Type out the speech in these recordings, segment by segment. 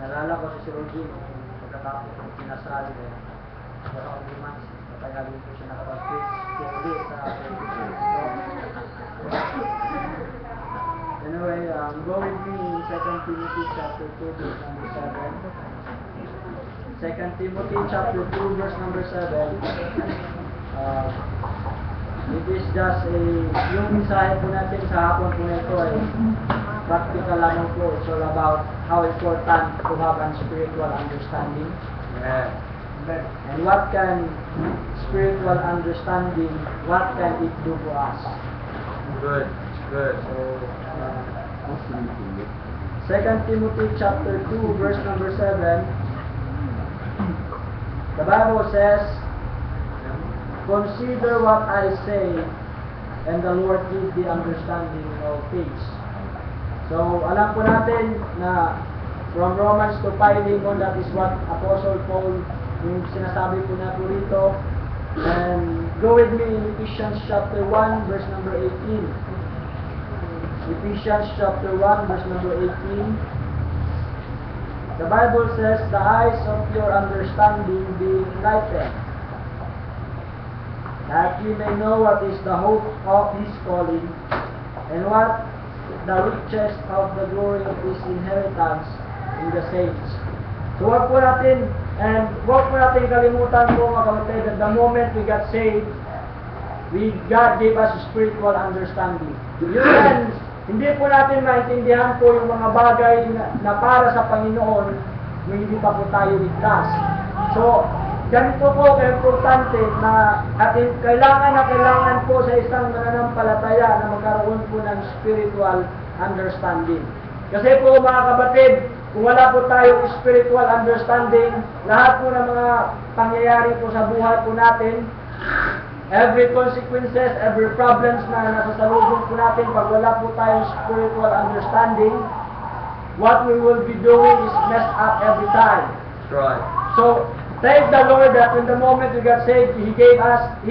Nalala ko si Sir Rogie nung pagkatapos ng pinasal eh, for how many months, kapag po siya nakapag-preach ulit sa television. Anyway, go with me in 2 Timothy chapter 2 verse number 7. 2 Timothy chapter 2 verse number 7. It is just yung mensahe po natin sa hapon po na ito ay practical lamang po. It's all about how important to have a spiritual understanding. Amen. And what can spiritual understanding, what can it do for us? Good. Good. So, 2 Timothy chapter 2 verse number 7, the Bible says, "Consider what I say, and the Lord give the understanding in all things." So, alam po natin na from Romans to Philemon, that is what Apostle Paul, yung sinasabi po na po rito. And go with me in Ephesians chapter 1 verse number 18. Ephesians chapter 1 verse number 18. The Bible says, "The eyes of your understanding being enlightened, that ye may know what is the hope of His calling, and what the riches of the glory of His inheritance in the saints." So wag po natin kalimutan po mga kapatid, that the moment we got saved, God gave us spiritual understanding. Hindi po natin maintindihan po yung mga bagay na para sa Panginoon kung hindi pa po tayo ligtas. So, ganito po importante na kailangan po sa isang mananampalataya na magkaroon po ng spiritual understanding. Kasi po mga kapatid, kung wala po tayong spiritual understanding, lahat po ng mga pangyayari po sa buhay po natin, every consequences, every problems na nasasalubong po natin, pag wala po tayong spiritual understanding, what we will be doing is messed up every time. That's right. So, thank the Lord that when the moment we got saved, He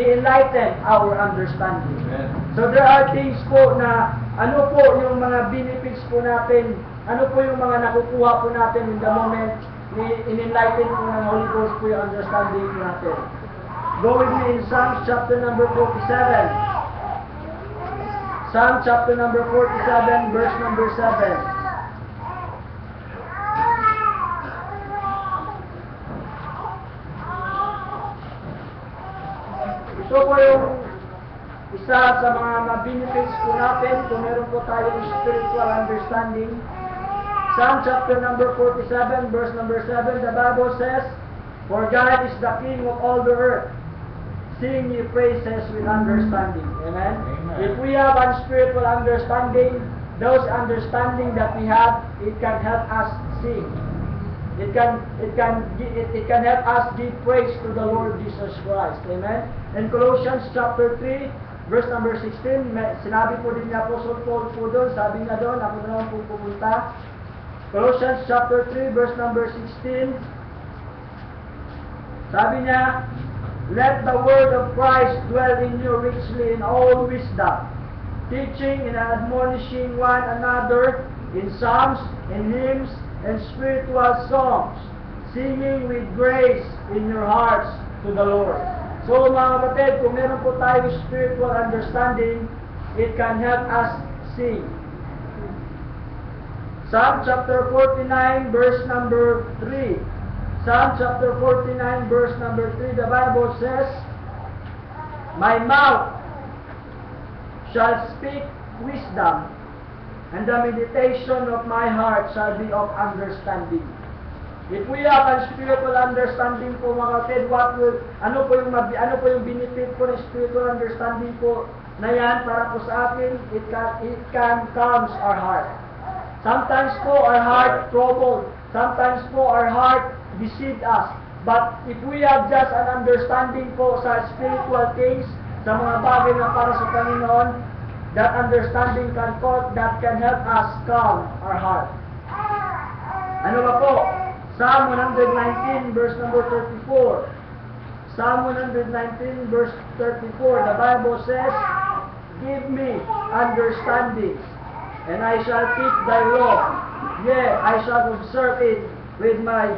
enlightened our understanding. Amen. So there are things po na, ano po yung mga benefits po natin, ano po yung mga nakukuha po natin in the moment, in-enlighten po ng Holy Ghost po yung understanding po natin. Go with me in Psalm chapter number 47. Psalm chapter number 47, verse number 7. Ito po yung isa sa mga benefits po natin kung meron po tayong spiritual understanding. Psalm chapter number 47, verse number 7, the Bible says, "For God is the King of all the earth. Sing ye praises with understanding." Amen? Amen. If we have a spiritual understanding, those understanding that we have, it can help us sing. It can help us give praise to the Lord Jesus Christ. Amen? In Colossians chapter 3, verse number 16, sinabi po din ni Apostle Paul po doon, sabi niya doon, ako na naman po pupunta. Colossians chapter 3, verse number 16, sabi niya, "Let the word of Christ dwell in you richly in all wisdom, teaching and admonishing one another in psalms and hymns and spiritual songs, singing with grace in your hearts to the Lord." So mga kapatid, kung meron po tayo spiritual understanding, it can help us sing. Psalm chapter 49, verse number 3. Psalm chapter 49, verse number 3, the Bible says, "My mouth shall speak wisdom, and the meditation of my heart shall be of understanding." If we have a spiritual understanding po mga kapatid, ano po yung benefit po ng spiritual understanding po na yan para po sa atin? It can calms our heart. Sometimes po our heart troubled. Sometimes po our heart deceived us. But if we have just an understanding po sa spiritual things, sa mga bagay na para sa Panginoon, that understanding can help us calm our heart. Ano ba po? Psalm 119 verse number 34. Psalm 119 verse 34, the Bible says, "Give me understanding, and I shall keep thy law. Yea, I shall observe it with my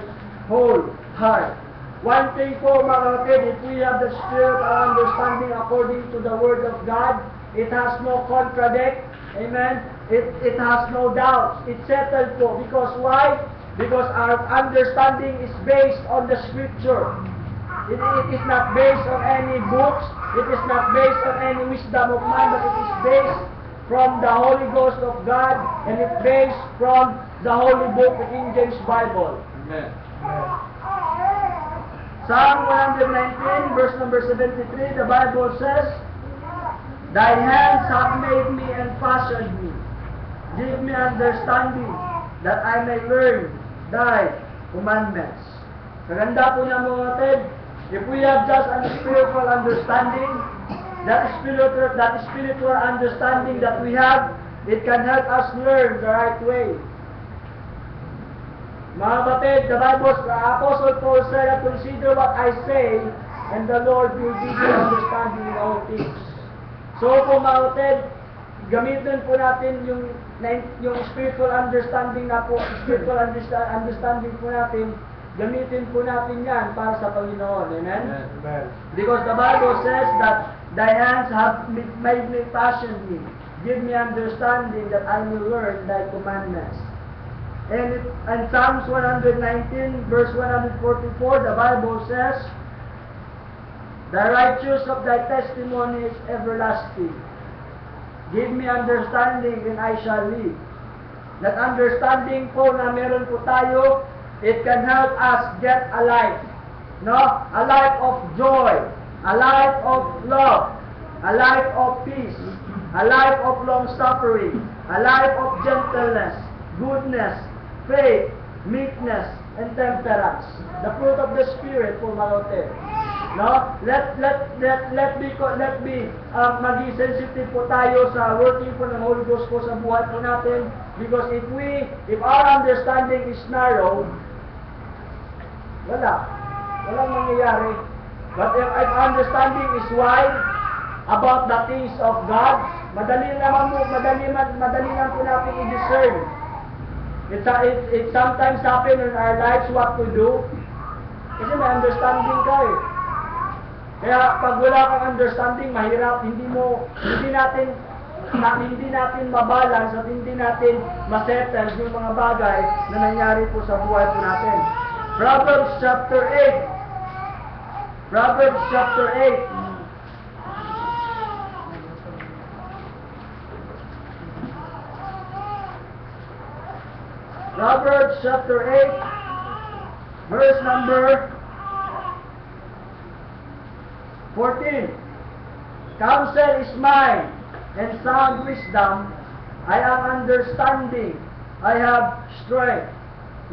whole heart. One thing po mga kapatid, if we have the spirit of understanding according to the Word of God, it has no contradict. Amen? It has no doubts. It's settled po. Because why? Because our understanding is based on the Scripture. It is not based on any books. It is not based on any wisdom of man, but it is based from the Holy Ghost of God, and it's based from the Holy Book, the King James Bible. Amen. Psalm 119, verse number 73, the Bible says, Thy hands have made me and fashioned me. Give me understanding, that I may learn Thy commandments. Kaganda po na mga kapatid, if we have just a spiritual understanding, that spiritual understanding that we have, it can help us learn the right way. Mga kapatid, the Apostle Paul said, consider what I say, and the Lord will give you understanding in all things. So po mga kapatid, gamitin po natin yung spiritual understanding na po, spiritual understanding po natin, gamitin po natin yan para sa Panginoon. Amen? Amen. Because the Bible says that Thy hands have made me, fashioned me. Give me understanding that I may learn Thy commandments. And Psalms 119, verse 144, the Bible says, The righteous of Thy testimony is everlasting. Give me understanding and I shall live. That understanding po na meron po tayo, it can help us get a life. No? A life of joy. A life of love. A life of peace. A life of long-suffering. A life of gentleness, goodness, faith, meekness, and temperance. The fruit of the Spirit po mga kapatid. No? Let be maging sensitive po tayo sa working po ng Holy Ghost po sa buhay po natin, because if our understanding is narrow, walang mangyayari. But if understanding is wide about the things of God, madali lang po natin i-discern. It sometimes happen in our lives what to do. Kasi may understanding ka eh. Kaya pag wala kang understanding, mahirap, hindi natin mabalance at hindi natin masettle yung mga bagay na nangyari po sa buhay po natin. Proverbs chapter 8. Proverbs chapter 8. Proverbs chapter 8, verse number 14. Counsel is mine, and sound wisdom. I am understanding. I have strength.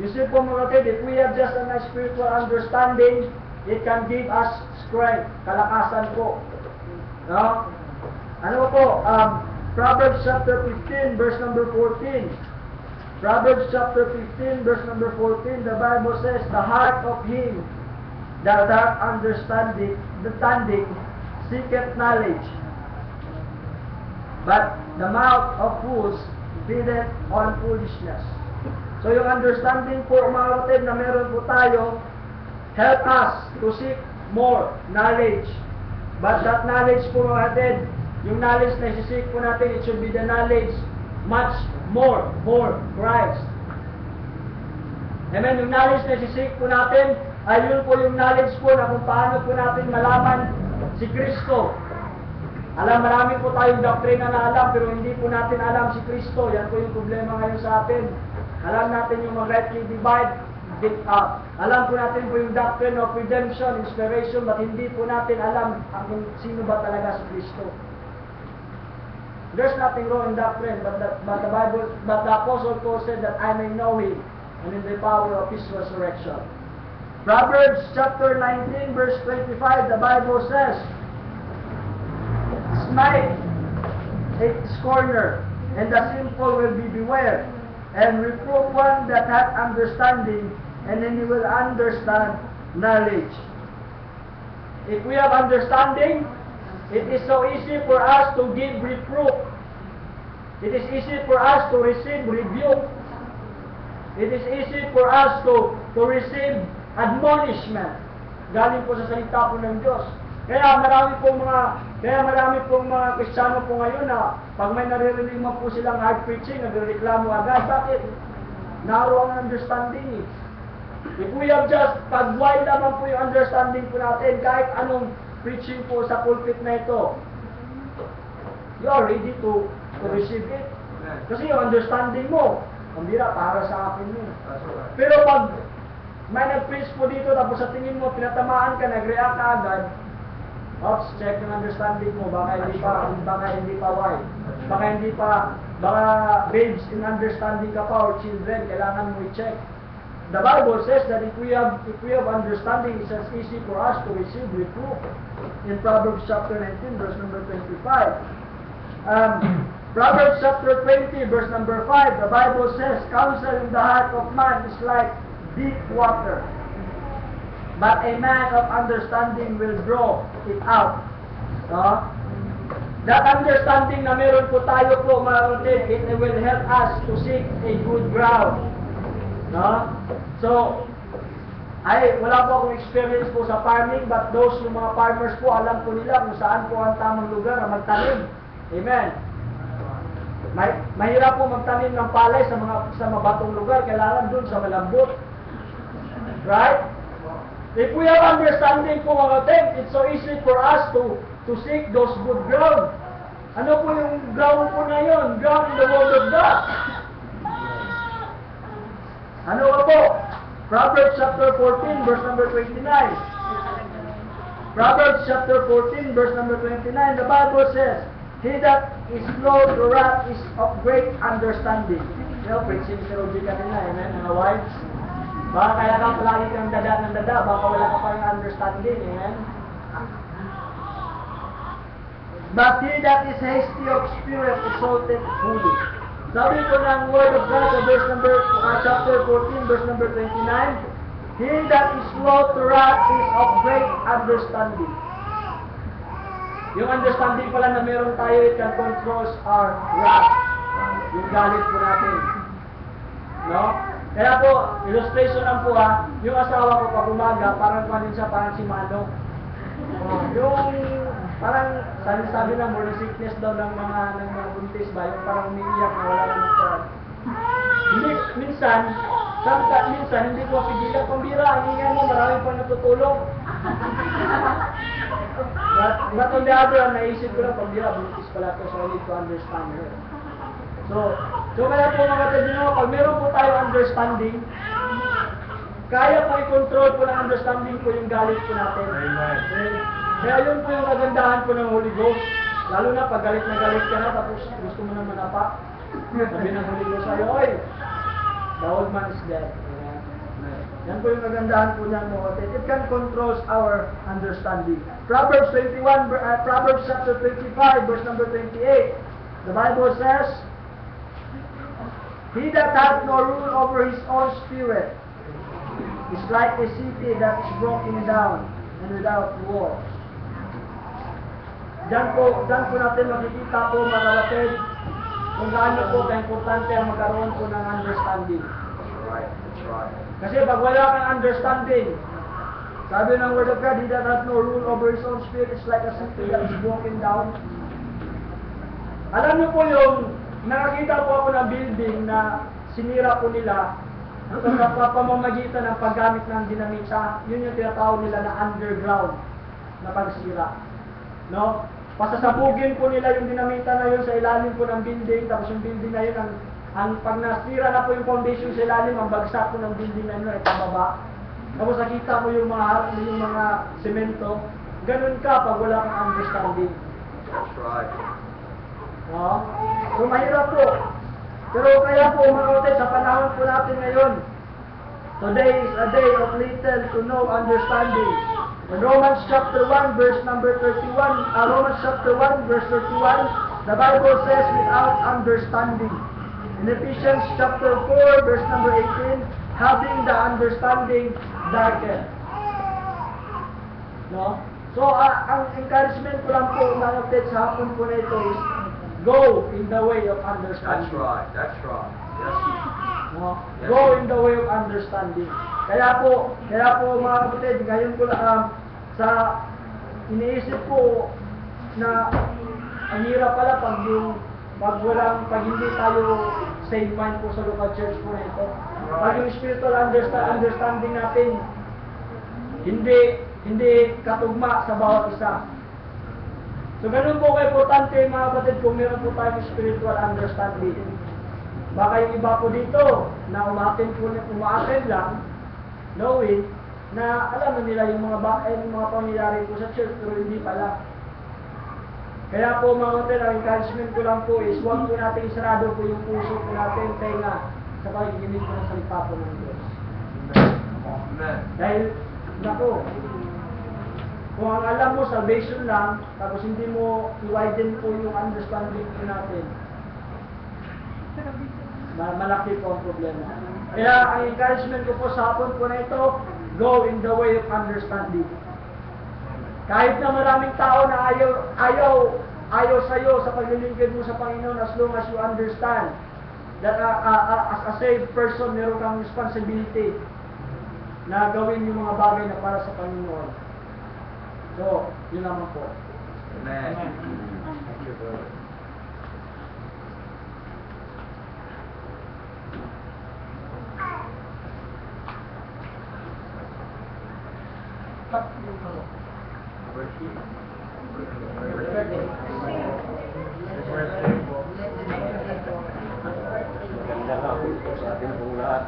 You see po mga kapatid, if we have just a spiritual understanding, it can give us strength, kalakasan po. No? Ano po? Proverbs chapter 15, verse number 14. Proverbs chapter 15, verse number 14, the Bible says, The heart of him that hath understanding seeketh knowledge, but the mouth of fools feedeth on foolishness. So yung understanding po mga kapatid na meron po tayo, help us to seek more knowledge. But that knowledge po mga kapatid, yung knowledge na isisik po natin, it should be the knowledge much more for Christ. Amen. Yung knowledge na isisik po natin, ayun po yung knowledge po na kung paano po natin malaman si Kristo. Marami po tayong doktrina na alam, pero hindi po natin alam si Kristo. Yan po yung problema ngayon sa atin. Alam natin yung rightly divide, alam po natin po yung doctrine of redemption, inspiration, but hindi po natin alam kung sino ba talaga si Kristo. There's nothing wrong in doctrine, but the Apostle Paul said that I may know Him, and in the power of His resurrection. Proverbs chapter 19, verse 25, the Bible says, Smite its corner, and the simple will be beware, and reprove one that hath understanding, and then he will understand knowledge. If we have understanding, it is so easy for us to give reproof. It is easy for us to receive rebuke. It is easy for us to to receive admonishment. Galing po sa salita po ng Diyos. Kaya marami pong mga Kristiyano po ngayon na pag may naririnig mo po silang hard preaching, nagreklamo agad. Bakit? Narrow ang understanding eh. If we have just, pag wide naman po yung understanding po natin, kahit anong preaching po sa pulpit na ito, you are ready to receive it. Kasi yung understanding mo, pambira, para sa akin yun. Pero pag may nag-preach po dito, tapos sa tingin mo, pinatamaan ka, nag-react ka agad, oops, check yung understanding mo, baka hindi pa wide. Baka babes in understanding ka pa or children, kailangan mo i-check. The Bible says that if we have understanding, it's as easy for us to receive reproof. In Proverbs chapter 19, verse number 25. Proverbs chapter 20, verse number 5, the Bible says, counsel in the heart of man is like deep water, but a man of understanding will draw it out. No? That understanding na meron po tayo po, mga kapatid, it will help us to seek a good ground. No? So, wala po akong experience po sa farming, but those yung mga farmers po, alam po nila kung saan po ang tamang lugar na magtanim. Amen. Mahirap po magtanim ng palay sa mabatong lugar, kailangan dun sa malambot. Right? If we have understanding po mga kapatid, it's so easy for us to seek those good ground. Ano po yung ground po na yun? Ground in the Word of God. Ano ka po? Proverbs chapter 14, verse number 29. Proverbs chapter 14, verse number 29, the Bible says, he that is slow to wrath is of great understanding. You know, preaching si Robbie kanina, amen, mga wives. Baka kaya kang palagi kang dada ng dada, baka wala ka pa yung understanding, amen. But he that is hasty of spirit exalteth fully. Sabi ko ng Word of God sa verse number, chapter 14, verse number 29, he that is slow to wrath is of great understanding. Yung understanding pala na meron tayo, it can control our wrath. Yung galit po natin. No? Kaya po, illustration lang po yung asawa ko pag umaga, parang panin siya, parang si Mano. Yung parang sabi na morning sickness daw ng mga buntis ba, yung parang umiiyak na wala naman siya. Minsan hindi ko pigilan, pambira, ang ingay mo, marami pa natutulog. But on the other hand, naisip ko lang, pambira, buntis pala to, so I need to understand her. So kaya po mga kapatid, pag meron po tayo understanding, kaya po i-control po ng understanding po yung galit po natin. Amen. Kaya yun po yung kagandahan po ng Holy Ghost. Lalo na pag galit na galit ka na, tapos gusto mo na manapa. Sabi ng Holy Ghost sa'yo, oy, the old man is dead. Yan po yung kagandahan po niyan mo. It can control our understanding. Proverbs chapter 25, verse number 28. The Bible says, he that hath no rule over his own spirit is like a city that is broken down and without walls. Diyan po natin makikita po mga kapatid kung gaano po ka-importante ang magkaroon po ng understanding. That's right. Kasi pag wala kang understanding, sabi ng Word of God, he that hath no rule over his own spirit is like a city that is broken down. Alam niyo po yung nakakita po ako ng building na sinira po nila sa pamamagitan ng paggamit ng dinamita. Yun yung tinatawag nila na underground na pagsira. No? Pasasabugin po nila yung dinamita na yun sa ilalim po ng building, tapos yung building na yun, pag nasira na po yung foundation sa ilalim, ang bagsak po ng building na yun ay pababa. Tapos nakita mo yung mga semento. Ganun ka pag wala kang understanding. That's right. No? So mahirap po. Pero kaya po mga kapatid, sa panahon po natin ngayon, today is a day of little to no understanding. In Romans chapter 1 verse number 31, Romans chapter 1 verse 31, the Bible says without understanding. In Ephesians chapter 4 verse number 18, having the understanding darkened. No? So ang encouragement ko lang po mga kapatid sa hapon po na ito is go in the way of That's understanding. right. That's right. Yes. No? Go in the way of understanding. Kaya po mga kapatid, ngayon ko lang sa iniisip ko na ang hirap pala pag hindi tayo same mind po sa local church po nito. Pag yung spiritual understanding natin hindi katugma sa bawat isa. So ganun po ka-importante mga kapatid kung meron po tayong spiritual understanding. Baka yung iba po dito na umaattend lang, knowing na alam na nila yung mga pangyayari po sa church pero hindi pala. Kaya po mga kapatid, ang encouragement ko lang po is huwag po natin isarado po yung puso po natin tenga sa pakikinig po ng salita po ng Diyos. Amen. Dahil, nako, kung ang alam mo salvation lang, tapos hindi mo i-widen po yung understanding po natin, malaki po ang problema. Kaya ang encouragement ko po sa hapon po na ito, go in the way of understanding. Kahit na maraming tao na ayaw sa iyo sa paglilingkod mo sa Panginoon, as long as you understand that as a saved person, meron kang responsibility na gawin yung mga bagay na para sa Panginoon. So, yun naman po. Amen. Thank you, brother. Magandang hapon po sa ating pong lahat.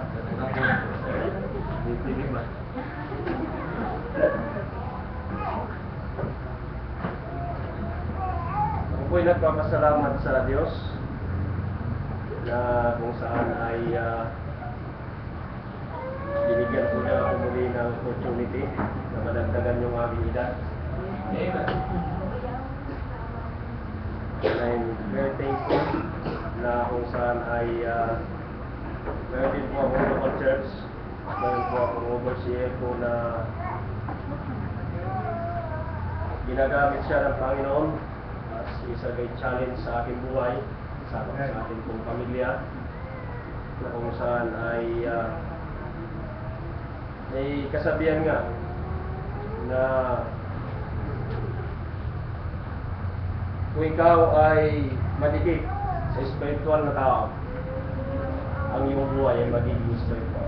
Ako po'y nagpapasalamat sa Diyos na kung saan ay binigyan ko na ako muli ng opportunity na madagdagan yung aking edad. Amen. And I'm very thankful na kung saan ay meron din po akong local church, meron po akong overseer po na ginagamit siya ng Panginoon as isa kay challenge sa aking buhay, sa ating pong pamilya, na kung saan ay may kasabihan nga na kung ikaw ay madikit sa spiritual na tao, ang iyong buhay ay magiging spiritual.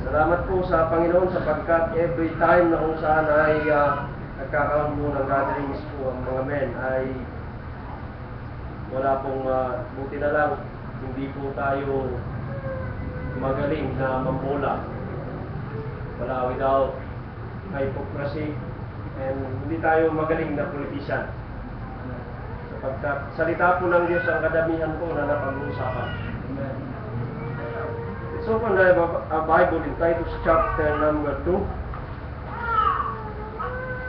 Salamat po sa Panginoon sapagkat every time na kung saan ay nagkakaroon po ng gatherings po ang mga men ay wala pong buti na lang hindi po tayo magaling na mambola. Wala without hypocrisy and hindi tayo magaling na politician. Sapagkat salita po ng Diyos ang kadamihan po na napag-uusapan. So open the Bible in Titus chapter number 2.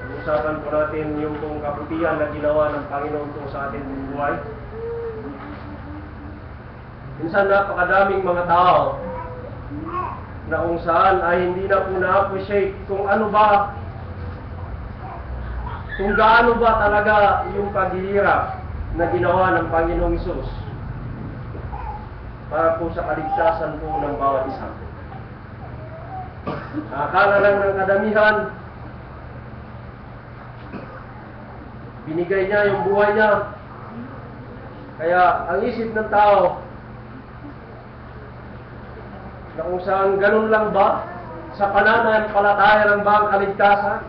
Pag-usapan po natin yung kung kabutihan na ginawa ng Panginoon po sa ating buhay. Minsan napakadaming mga tao na kung saan ay hindi na po na-appreciate kung ano ba, kung gaano ba talaga yung paghihirap na ginawa ng Panginoong Hesus para po sa kaligtasan po ng bawat isa. Akala lang ng kadamihan, binigay niya yung buhay niya. Kaya ang isip ng tao, na kung saan ganun lang ba, sa pananampalataya lang ba ang kaligtasan?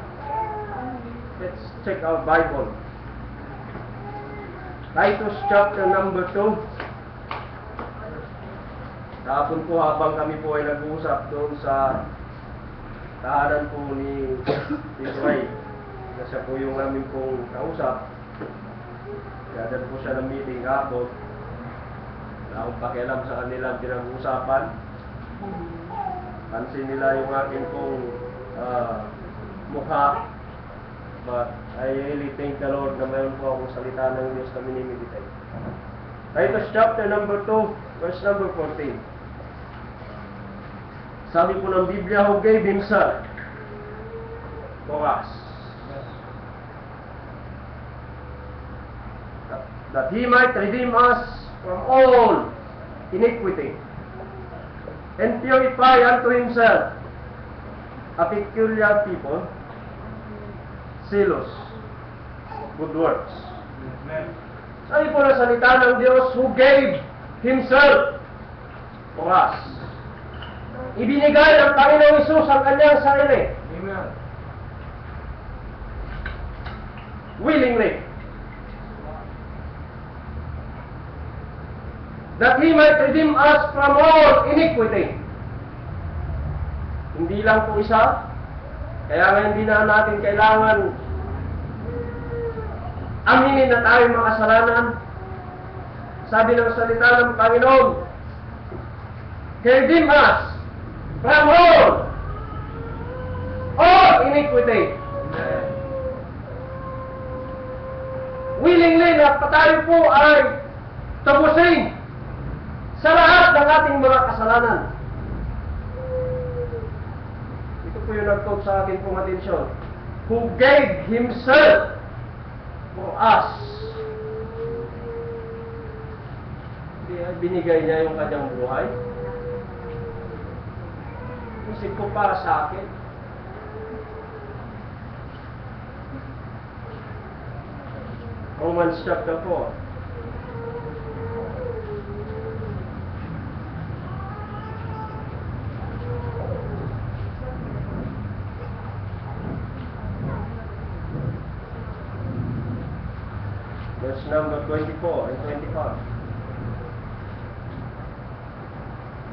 Let's check our Bible. Titus chapter number 2. Kahapon po habang kami po ay nag-uusap doon sa tahanan po ni Ray, na siya po yung namin pong kausap. Kaya dyan po siya ng meeting kahapon. Wala akong pakialam sa kanilang pinag-uusapan. Pansin nila yung akin pong mukha. But I really thank the Lord na mayroon po akong salita ng Diyos na minimeditate. Titus chapter number 2, verse number 14. Sabi po ng Biblia, who gave Himself for us. that He might redeem us from all iniquity, and purify unto Himself a peculiar people, zealous good works. Amen. Sabi po na salita ng Diyos, who gave Himself for us. Ibinigay ng Panginoong Hesus ang kanyang sarili, Amen. willingly, that He might redeem us from all iniquity. Hindi lang po isa, kaya nga hindi na natin kailangan aminin na tayo makasalanan. Sabi ng salita ng Panginoon, He redeem us from all iniquity. Amen. Willingly na tayo po ay tapusin sa lahat ng ating mga kasalanan. Ito po yung nag-talk sa akin pong atensyon. Who gave Himself for us. Binigay niya yung kanyang buhay. Isip ko para sa akin. Romans chapter 4. Verse number 24 and 25.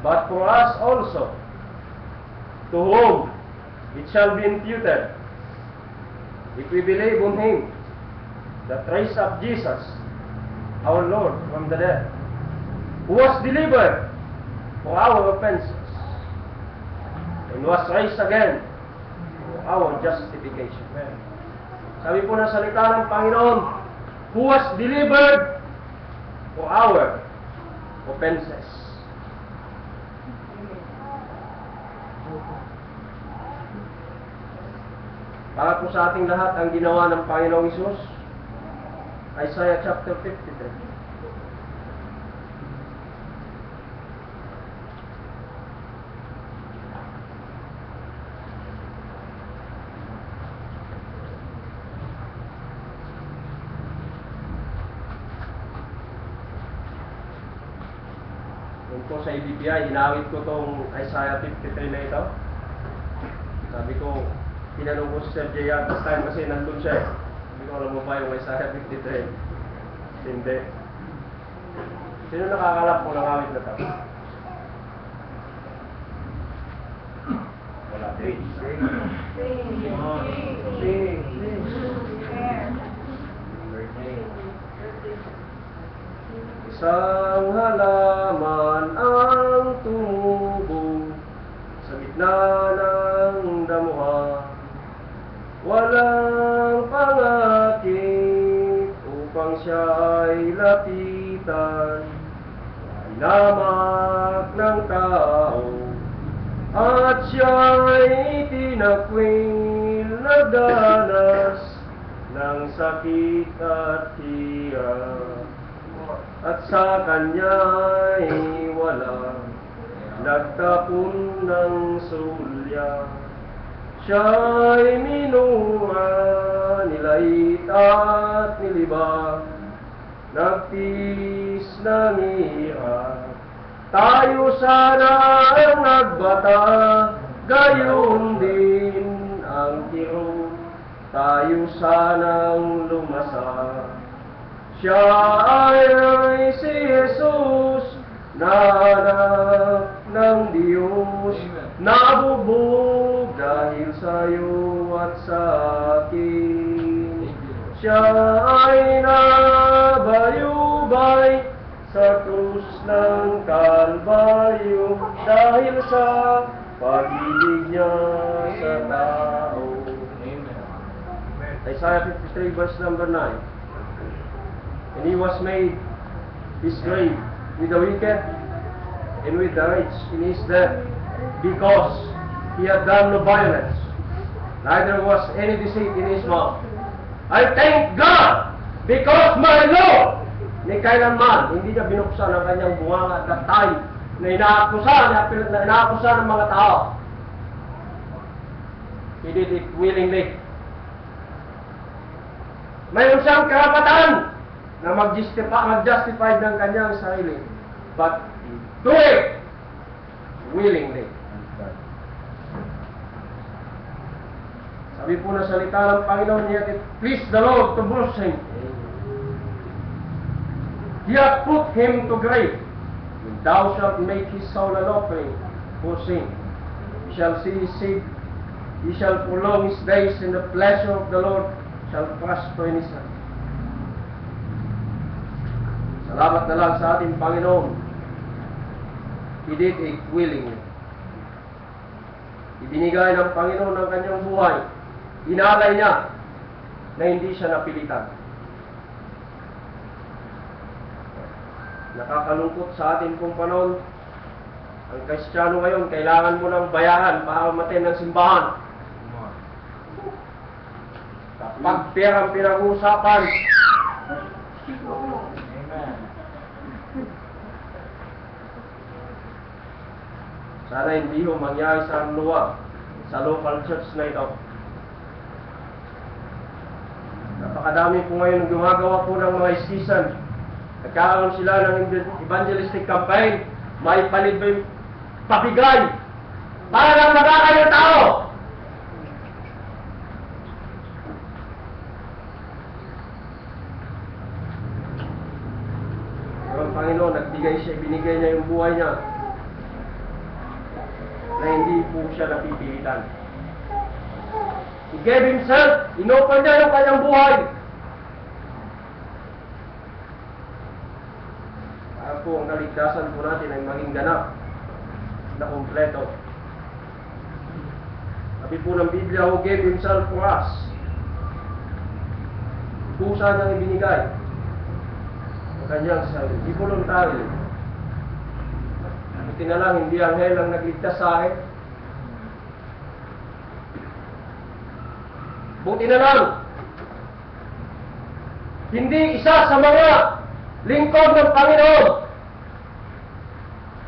But for us also, to whom it shall be imputed, if we believe on Him, that raised up Jesus, our Lord, from the dead, who was delivered for our offenses, and was raised again for our justification. Sabi po ng salita ng Panginoon, who was delivered for our offenses. Para po sa ating lahat ang ginawa ng Panginoong Hesus, Isaiah chapter 53. Yun po sa EBPI, hinawit ko tong Isaiah 53 na ito. Sabi ko, tinanong ko si Sir Jay at this time kasi nandun siya eh. Hindi ko alam mo ba yung Isaiah 53? Hindi. Sino nakakalap mo ng awit na ito? Wala. Sing. Isang halaman ang tumubo sa gitna ng damuhan, walang pangakit upang siya ay lapitan. Hinamak ng tao at siya ay tinakwil, nagdanas ng sakit at hirap. At sa kanya'y walang nagtapon ng sulya. Siya'y minura, nilait at nilibag, nagtiis ng hirap. Tayo sana ang nagbata, gayon din ang tiro. Tayo sanang lumasa. Siya ay si Jesus, na anak ng Diyos, nabubog dahil sa'yo at sa akin. Siya ay nabayubay sa krus ng Kalbaryo dahil sa pag-ibig niya sa tao. Isaiah 53 verse number 9. And He was made His grave with the wicked and with the rich in His death, because He had done no violence, neither was any deceit in His mouth. I thank God, Because my Lord, ni kailanman, hindi niya binuksan ang kanyang bunganga at that time na inaakusa ng mga tao. He did it willingly. Mayroon siyang karapatan na mag-justify ng kanyang sarili. But do it willingly. Sabi po na salita ng Panginoon niya, please the Lord to bruise him. He hath put him to grave. When thou shalt make his soul an offering for sin, he shall see his seed, he shall prolong his days, and the pleasure of the Lord shall prosper in his hand. Salamat na lang sa ating Panginoon. He did it willingly. Ibinigay ng Panginoon ang kanyang buhay. Inalay niya na hindi siya napilitan. Nakakalungkot sa ating pong panahon. Ang Kristiyano ngayon, kailangan mo ng bayaran para umattend ng simbahan. Kapag perang pinag-uusapan, sana hindi ho mangyari sa luwa, sa local church na ito. Napakadami po ngayon gumagawa po ng mga season. Nagkakaroon sila ng evangelistic campaign. May palibay pabigay para lang magkakaroon ng tao. Pero ang Panginoon, binigay niya yung buhay niya na hindi po siya napipilitan. He gave himself, inopen niya yung kanyang buhay. Para po ang kaligtasan po natin ay maging ganap na kompleto. Sabi po ng Biblia, who gave himself for us. Kusa niyang ibinigay ang kanyang sarili. Di voluntary. Buti na lang, hindi ang hell ang nagligtas sa akin. Buti na lang, hindi isa sa mga lingkod ng Panginoon,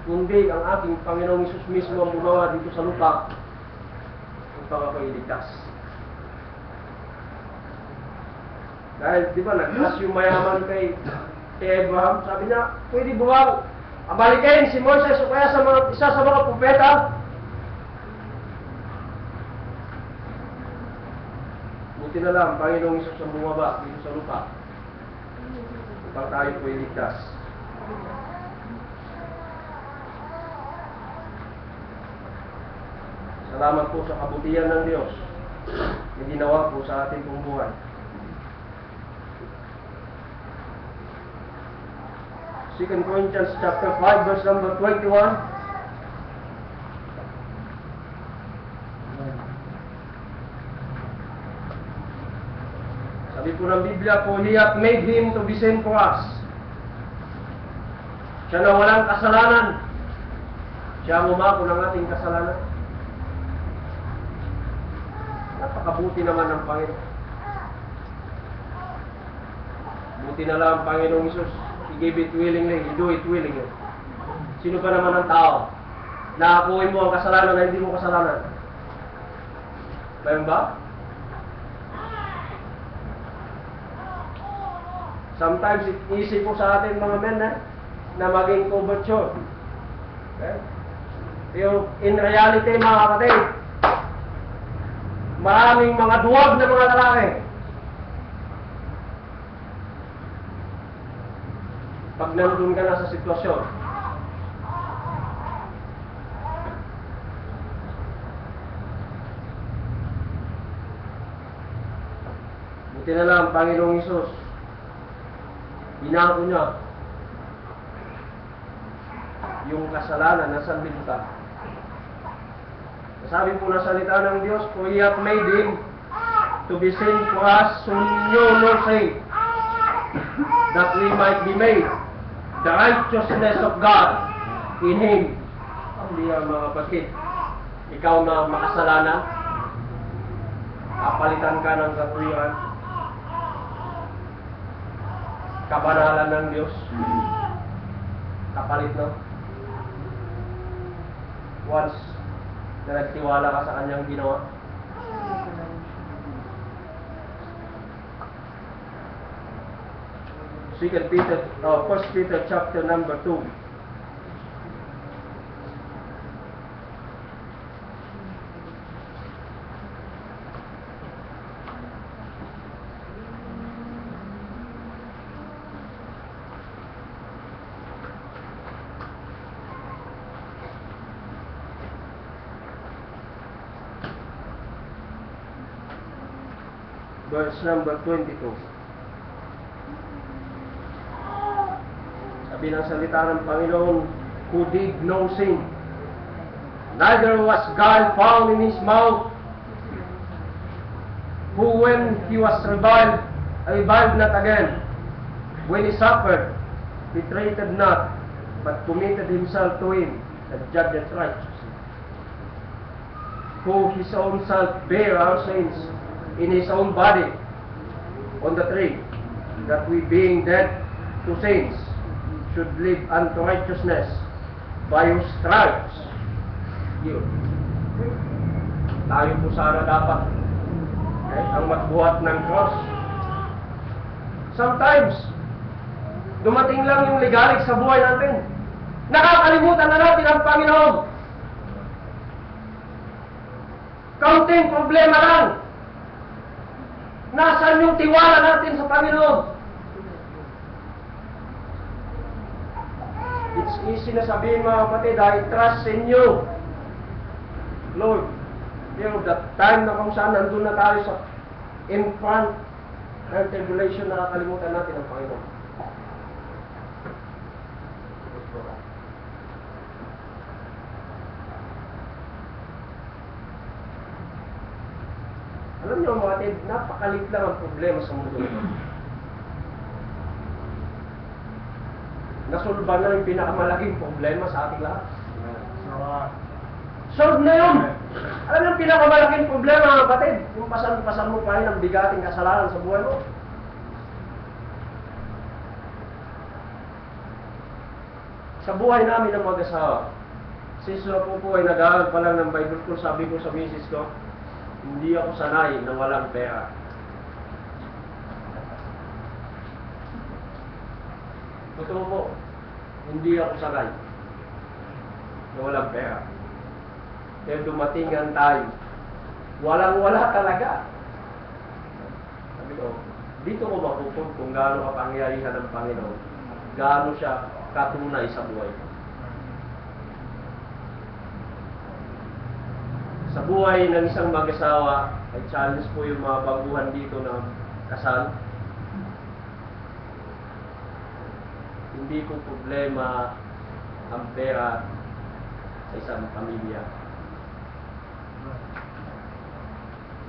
kundi ang aking Panginoong Isus mismo ang gumawa dito sa lupa upang ako iligtas. Dahil, di ba, nag-ask yung mayaman kay Abraham, sabi niya, pwede buwang abalikin si Moises o kaya isa sa mga propeta. Buti na lang, Panginoong Isus ang bumaba dito sa lupa upang tayo po iligtas. Salamat po sa kabutihan ng Diyos na ginawa po sa ating pong buhay. Second Corinthians chapter 5 verse number 21. Sabi po ng Biblia po, He hath made Him to be sin for us. Siya na walang kasalanan. Siya ang umako ng ating kasalanan. Napakabuti naman ng Panginoon. Buti na lang ang Panginoong Isus. He gave it willingly. He do it willingly. Sino pa naman ang tao? Naakuin mo ang kasalanan na hindi mo kasalanan. Mayroon ba? Sometimes easy po sa atin mga men na maging coverture. Okay? Pero in reality mga kapatid, maraming mga duwag na mga lalaki. Pag nandun ka na sa sitwasyon, buti na lang Panginoong Isus, hinako niya yung kasalanan na sanlin ka. Sabi po na salita ng Diyos, for He hath made Him to be sin for us who knew no sin, that we might be made the righteousness of God in Him. Hindi ang mga kapatid, ikaw na makasalanan, kapalitan ka ng katuwiran. kabanalan ng Diyos. Kapalit, no? Once na nagtiwala ka sa kanyang ginawa. First Peter chapter number 2. Verse number 22. Sabi ng salita ng Panginoon, who did no sin, neither was guile found in his mouth, who when he was reviled not again, when he suffered, betrayed not, but committed himself to him that judgeth righteously, who his own self bare our sins in his own body on the tree, that we being dead to sins should live unto righteousness, by whose stripes yun. Tayo po sana dapat ang magbuhat ng cross. Sometimes dumating lang yung ligalig sa buhay natin, nakakalimutan na natin ang Panginoon. Kaunting problema lang, nasaan yung tiwala natin sa Panginoon? It's easy na sabihin, mga kapatid, I trust in you, Lord. Pero that time na kung saan nandun na tayo sa in front ng tribulation, nakakalimutan natin ang Panginoon. Alam niyo, mga kapatid, napakalit lang ang problema sa mundo ito. Nasolba na yung pinakamalaking problema sa ating lahat. Solve na yun! Alam niyo yung pinakamalaking problema, mga kapatid, yung pasan mo pa rin ang bigating kasalanan sa buhay mo. Sa buhay namin ng mag-asawa, since ako po ay nag-aaral pa lang ng Bible school, sabi ko sa misis ko, hindi ako sanay na walang pera. Totoo po, hindi ako sanay na walang pera. Pero dumating ang time, walang-wala talaga. Sabi ko, dito ko mapupun kung gaano kapangyarihan ng Panginoon, gaano siya katunay sa buhay ko. Sa buhay ng isang mag-asawa, ay challenge po yung mga baguhan dito ng kasal. Hindi po problema ang pera sa isang pamilya.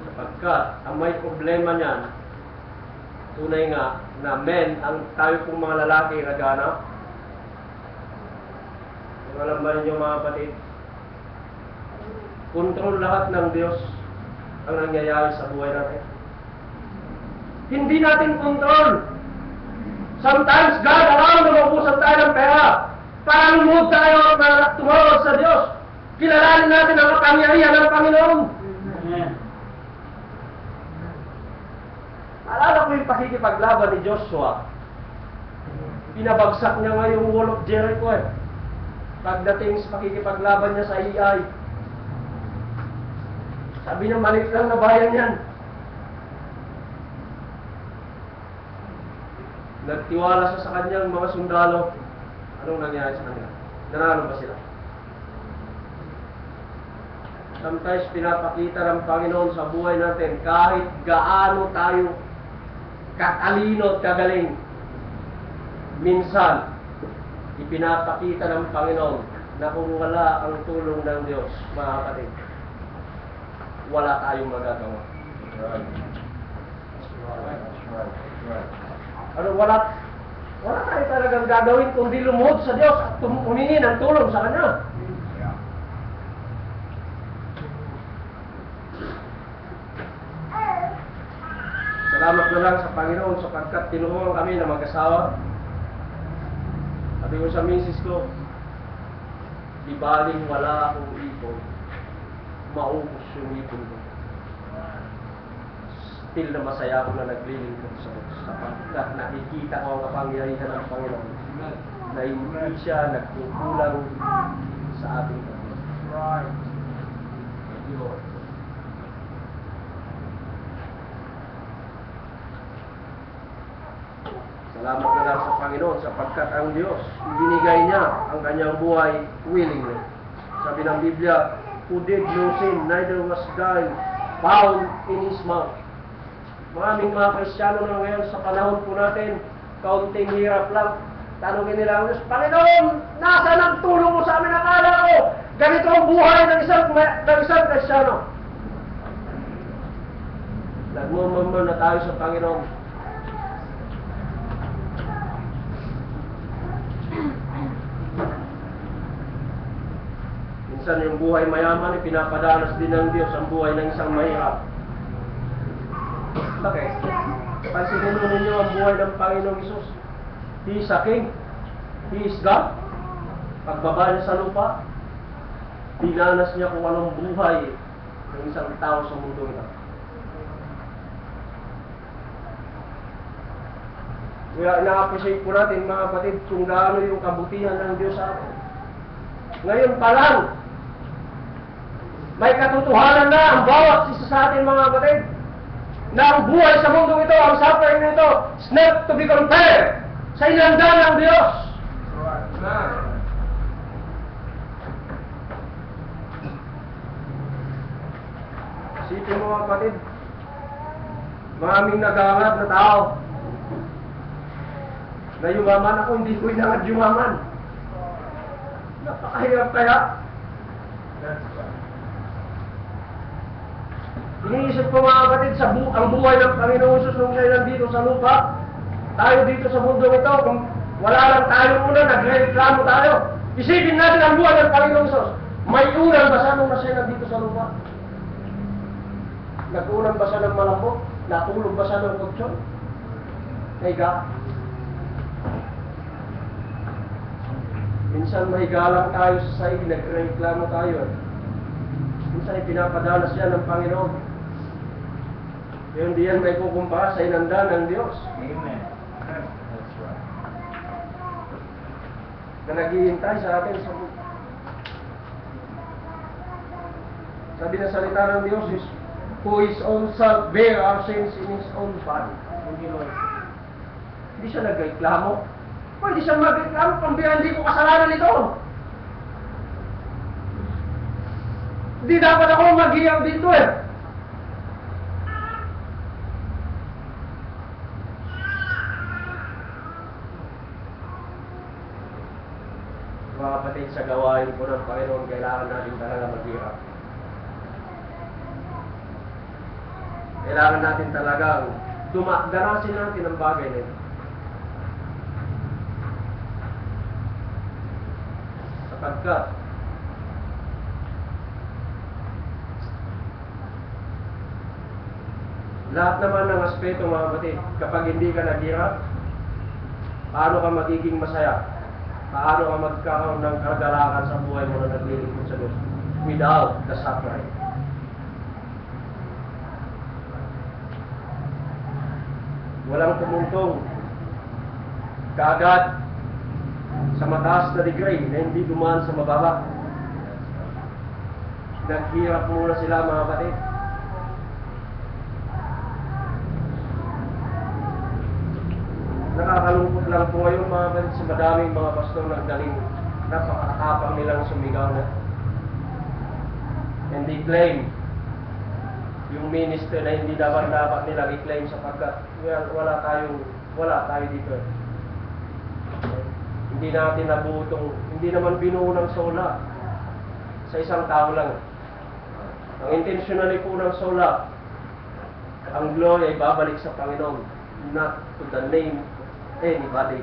Sapagkat ang may problema niyan, tunay nga na men, ang tayo pong mga lalaki nagana. Kung alam ba ninyo, mga kapatid, kontrol lahat ng Diyos ang nangyayari sa buhay natin. Hindi natin kontrol. Sometimes God allow na maubusan tayo ng pera para lumuhod tayo at tumawag sa Diyos. Kilalanin natin ang kapangyarihan ng Panginoon. Alala ko yung pakikipaglaban ni Joshua. Pinabagsak niya nga yung wall of Jericho eh. Pagdating sa pakikipaglaban niya sa Ai, sabi niya, maliit lang na bayan yan. Nagtiwala sa kanyang mga sundalo. Anong nangyari sa kanila? Nanalo ba sila? Sometimes pinapakita ng Panginoon sa buhay natin, kahit gaano tayo katalino at kagaling, minsan ipinapakita ng Panginoon na kung wala ang tulong ng Diyos, mga kapatid, wala tayong magagawa. Ano, wala tayo talagang gagawin kundi lumuhod sa Diyos at humingi ng tulong sa Kanya. Sa Salamat na lang sa Panginoon sapagkat tinulungan kami na mag-asawa. Sabi ko sa misis ko, di baling wala akong ipon, maubos yung ipon ko. Still na masaya ako na naglilingkod sa Diyos sapagkat nakikita ko ang kapangyarihan ng Panginoon na hindi siya nagkukulang sa ating Panginoon. Right. Thank you, Lord. Salamat na lang sa Panginoon sapagkat ang Diyos, binigay niya ang kanyang buhay willingly. Sabi ng Biblia, who did no sin, neither was guile found in his mouth. Maraming mga Kristiyano na ngayon sa panahon po natin, kaunting hirap lang. Tanungin nila ang Diyos, Panginoon, nasaan ang tulong mo sa amin? Akala ko, ganito ang buhay ng isang Kristiyano. Nagmumumul na tayo sa Panginoon. Minsan yung buhay mayaman, pinapadanas din ng Diyos ang buhay ng isang mahirap. Bakit? Pansinin mo ninyo ang buhay ng Panginoong Isus. He is a King. He is God. Pagbaba niya sa lupa, dinanas niya kung anong buhay ng isang tao sa mundo ito. Kaya ina-appreciate po natin mga kapatid kung gaano yung kabutihan ng Diyos sa atin. Ngayon pa lang, may katotohanan na ang bawat isa sa atin mga kapatid na ang buhay sa mundo ito, ang suffering nito, is not to be compared sa inanda ng Diyos. Isipin mo mga kapatid, maraming nag-aangat na tao na yumaman ako, hindi ko inangad yumaman. Napakahirap kaya. Iniisip ko mga kapatid, ang buhay ng Panginoon Jesus nung siya nandito sa lupa, tayo dito sa mundo ito, kung wala lang tayo muna, nagre-reklamo tayo. Isipin natin ang buhay ng Panginoon Jesus. May ulan ba siya nung siya nandito sa lupa? Nag-ulan ba siya ng malambot? Natulog ba siya ng kutsyon? Higa. Minsan mahiga lang tayo sa saig, nagre-reklamo tayo. Minsan ipinapadanas yan ng Panginoon. Yung diyan may kukumpara sa inanda ng Diyos. Amen. That's right. Na naghihintay sa atin sa mundo. Sabi na salita ng Diyos is, who his own self bear our sins in his own body. Hindi siya nagreklamo. Pwede siyang magreklamo kung hindi ko kasalanan ito. Hindi dapat ako mag-iyaw dito eh. Mga kapatid, sa gawain po ng Panginoon, kailangan natin talaga maghirap. Kailangan natin talagang danasin natin ang bagay na ito. Sapagkat lahat naman ng aspeto mga kapatid, kapag hindi ka naghirap, paano ka magiging masaya? Paano ka magkakaroon ng kagalakan sa buhay mo na naglilingkod sa Diyos? Without the suffering. Walang tumuntong kaagad sa mataas na degree na hindi dumaan sa mababa. Naghirap muna sila mga kapatid. Nakakalungkot lang po ngayon mga kapatid sa madaming mga pastor nagdaling napakatapang nilang sumigaw na. And they claim yung minister na hindi dapat nila i-claim sapagkat wala tayo dito. Hindi natin nabutong, hindi naman binuo ng sola sa isang tao lang. Ang intentionally po ng sola, ang glory ay babalik sa Panginoon, not to the name of anybody.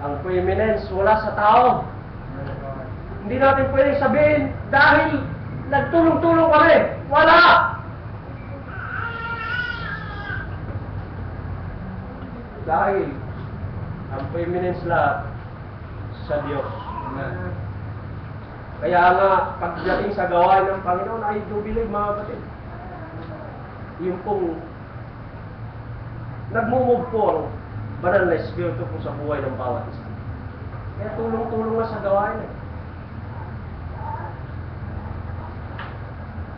Ang preeminence wala sa tao. Hindi natin pwedeng sabihin dahil nagtulong-tulong kami. Wala! Dahil ang preeminence lahat sa Diyos. Kaya nga, pagdating sa gawain ng Panginoon, I do believe, mga kapatid, yung pong nagmumove po ang banal na espiritu po sa buhay ng bawat isa. Kaya tulong-tulong na sa gawain.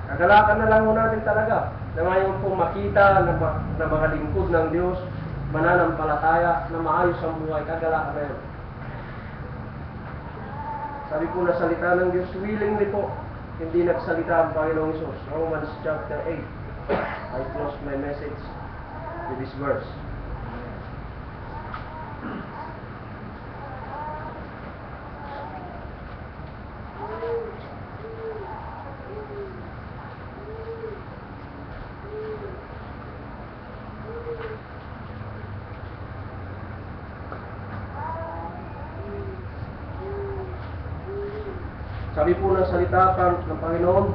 Kagalakan na lang mo natin talaga na ngayon pong makita na mga lingkod ng Diyos, mananampalataya, na maayos ang buhay. Kagalakan na yun. Sabi po na salita ng Diyos, willingly po, hindi nagsalita ang Panginoong Isus. Romans chapter 8. I close my message with this verse. Sabi po ng salita ng Panginoon,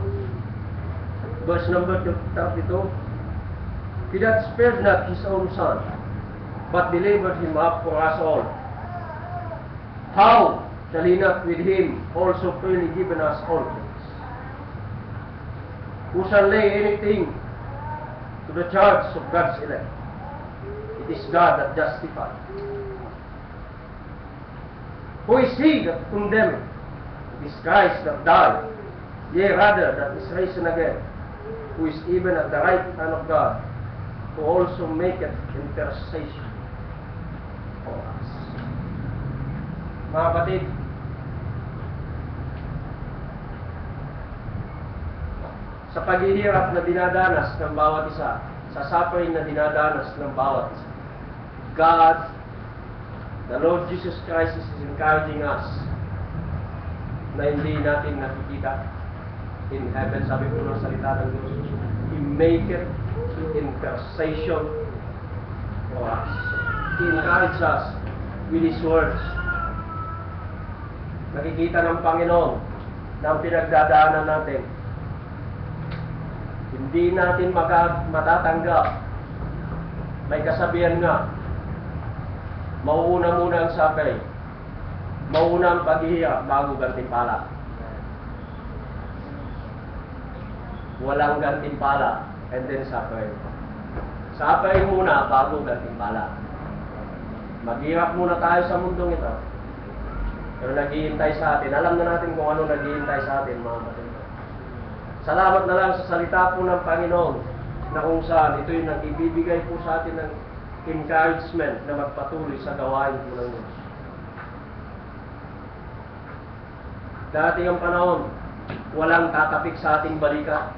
verse number 32, He that spared not His own Son, but delivered Him up for us all, how shall He not with Him also freely given us all things? Who shall lay anything to the charge of God's elect? It is God that justifies. Who is He that condemneth? It is Christ that died, yea rather that is risen again, who is even at the right hand of God, who also maketh intercession for us. Mga kapatid, sa paghihirap na dinadanas ng bawat isa, sa suffering na dinadanas ng bawat isa, God, the Lord Jesus Christ is encouraging us na hindi natin nakikita in heaven. Sabi po ng salita ng Diyos, He maketh intercession for us. He encourages us with His words. Nakikita ng Panginoon na ang pinagdadaanan natin, hindi natin matatanggap. May kasabihan nga, mauuna muna ang suffering, mauuna ang paghihirap bago gantimpala. Walang gantimpala and then suffering. Suffering muna bago gantimpala. Maghirap muna tayo sa mundong ito. Pero naghihintay sa atin. Alam na natin kung ano naghihintay sa atin, mga kapatid. Salamat na lang sa salita po ng Panginoon na kung saan ito'y nag-ibibigay po sa atin ng encouragement na magpatuloy sa gawain po ng Diyos. Dati ang panahon, walang tatapik sa ating balikat.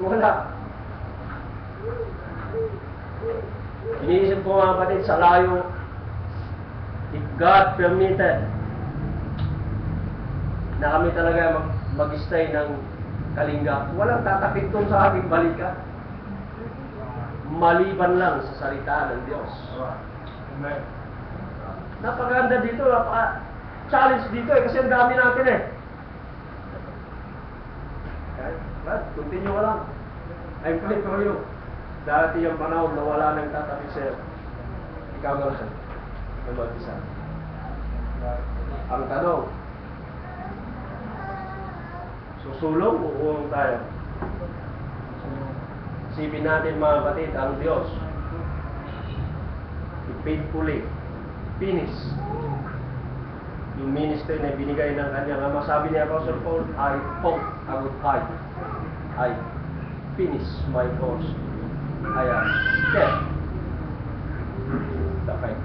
Wala. Iniisip ko mga kapatid, sa layo, if God permitted na kami talaga mag-stay ng Kalinga, walang tatapik doon sa ating balikat. Maliban lang sa salita ng Diyos. Amen. Napakaganda dito, napaka-challenge dito kasi ang dami natin eh. Right? Continue ka lang. I'm praying for you. Dati yung panahon na wala nang tatapik sa'yo. Ikaw na lang. Ang mag-isa. Ang tanong, susulong o uulong tayo? Isipin natin mga kapatid, ang Diyos, He faithfully finish yung ministry na binigay ng kanyang ama. Sabi ni Apostle Paul, I fought a good fight. I finish my course. I have kept the faith.